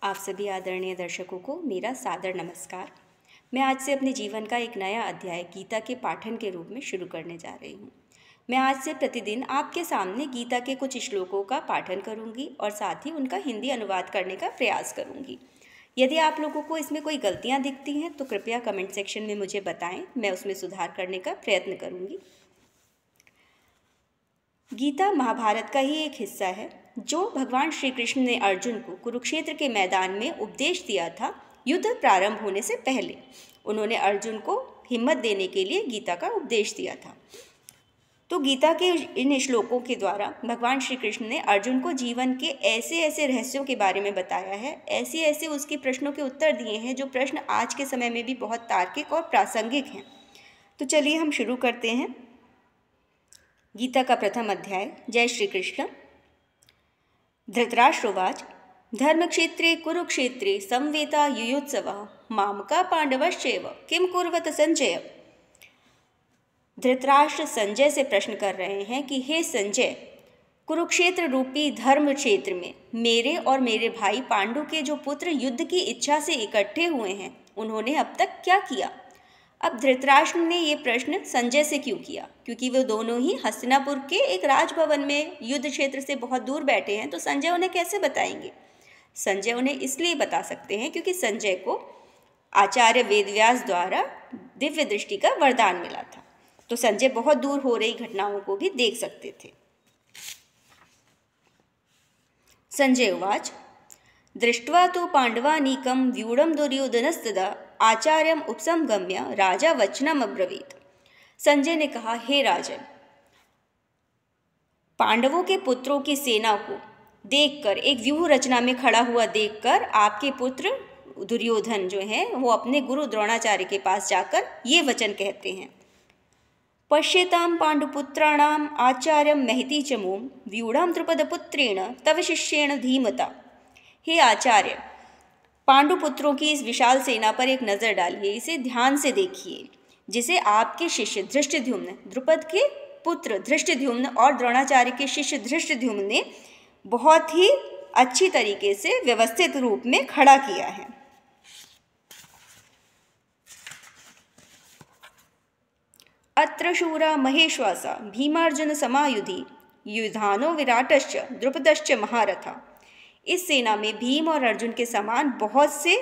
आप सभी आदरणीय दर्शकों को मेरा सादर नमस्कार। मैं आज से अपने जीवन का एक नया अध्याय गीता के पाठन के रूप में शुरू करने जा रही हूँ। मैं आज से प्रतिदिन आपके सामने गीता के कुछ श्लोकों का पाठन करूँगी और साथ ही उनका हिंदी अनुवाद करने का प्रयास करूँगी। यदि आप लोगों को इसमें कोई गलतियाँ दिखती हैं तो कृपया कमेंट सेक्शन में मुझे बताएं, मैं उसमें सुधार करने का प्रयत्न करूँगी। गीता महाभारत का ही एक हिस्सा है जो भगवान श्री कृष्ण ने अर्जुन को कुरुक्षेत्र के मैदान में उपदेश दिया था। युद्ध प्रारंभ होने से पहले उन्होंने अर्जुन को हिम्मत देने के लिए गीता का उपदेश दिया था। तो गीता के इन श्लोकों के द्वारा भगवान श्री कृष्ण ने अर्जुन को जीवन के ऐसे ऐसे रहस्यों के बारे में बताया है, ऐसे ऐसे उसके प्रश्नों के उत्तर दिए हैं जो प्रश्न आज के समय में भी बहुत तार्किक और प्रासंगिक हैं। तो चलिए हम शुरू करते हैं। गीता का प्रथम अध्याय। जय श्री कृष्ण। धृतराष्ट्रोवाच धर्मक्षेत्रे कुरुक्षेत्रे संवेता युयुत्सवः मामका पांडवश्चैव किम कुर्वत संजय। धृतराष्ट्र संजय से प्रश्न कर रहे हैं कि हे संजय, कुरुक्षेत्र रूपी धर्म क्षेत्र में मेरे और मेरे भाई पांडु के जो पुत्र युद्ध की इच्छा से इकट्ठे हुए हैं, उन्होंने अब तक क्या किया। अब धृतराष्ट्र ने ये प्रश्न संजय से क्यों किया? क्योंकि वो दोनों ही हस्तिनापुर के एक राजभवन में युद्ध क्षेत्र से बहुत दूर बैठे हैं, तो संजय उन्हें कैसे बताएंगे? संजय उन्हें इसलिए बता सकते हैं क्योंकि संजय को आचार्य वेदव्यास द्वारा दिव्य दृष्टि का वरदान मिला था, तो संजय बहुत दूर हो रही घटनाओं को भी देख सकते थे। संजय उवाच दृष्ट्वा तो पांडवानीकं व्यूढ़ं दुर्योधनस्तदा आचार्यम उपसंगम्य राजा वचनम अब्रवीत। संजय ने कहा, हे राजन, पांडवों के पुत्रों की सेना को देखकर, एक व्यूह रचना में खड़ा हुआ देखकर आपके पुत्र दुर्योधन जो हैं वो अपने गुरु द्रोणाचार्य के पास जाकर ये वचन कहते हैं, पश्येतां पांडुपुत्राणाम आचार्यम महती च मूम व्यूढ़ं द्रुपदपुत्रेण तव शिष्येण धीमता। हे आचार्य, पांडुपुत्रों की इस विशाल सेना पर एक नज़र डालिए, इसे ध्यान से देखिए, जिसे आपके शिष्य धृष्टद्युम्न, द्रुपद के पुत्र धृष्टद्युम्न और द्रोणाचार्य के शिष्य धृष्टद्युम्न ने बहुत ही अच्छी तरीके से व्यवस्थित रूप में खड़ा किया है। अत्र शूरा महेश्वासा भीमार्जुन समायुधि युधानो विराटश्च द्रुपदश्च महारथा। इस सेना में भीम और अर्जुन के समान बहुत से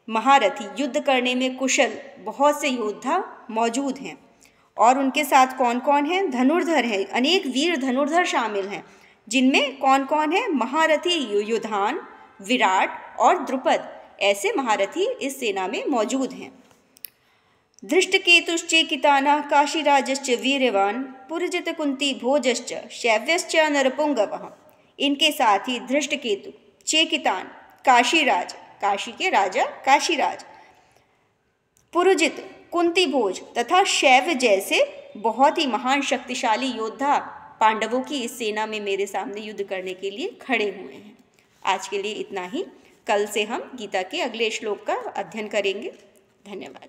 महारथी, युद्ध करने में कुशल बहुत से योद्धा मौजूद हैं। और उनके साथ कौन कौन है? धनुर्धर है, अनेक वीर धनुर्धर शामिल हैं, जिनमें कौन कौन है? महारथी युधान, विराट और द्रुपद, ऐसे महारथी इस सेना में मौजूद हैं। धृष्टकेतुश्चेकितानः काशीराजश्च वीर्यवान पुरजित कुंती भोजश्च शैव्यश्च नरपुंगवः। इनके साथ ही धृष्टकेतु, चेकितान, काशीराज, काशी के राजा काशीराज, पुरुजित, कुंती भोज तथा शैव्य जैसे बहुत ही महान शक्तिशाली योद्धा पांडवों की इस सेना में मेरे सामने युद्ध करने के लिए खड़े हुए हैं। आज के लिए इतना ही। कल से हम गीता के अगले श्लोक का अध्ययन करेंगे। धन्यवाद।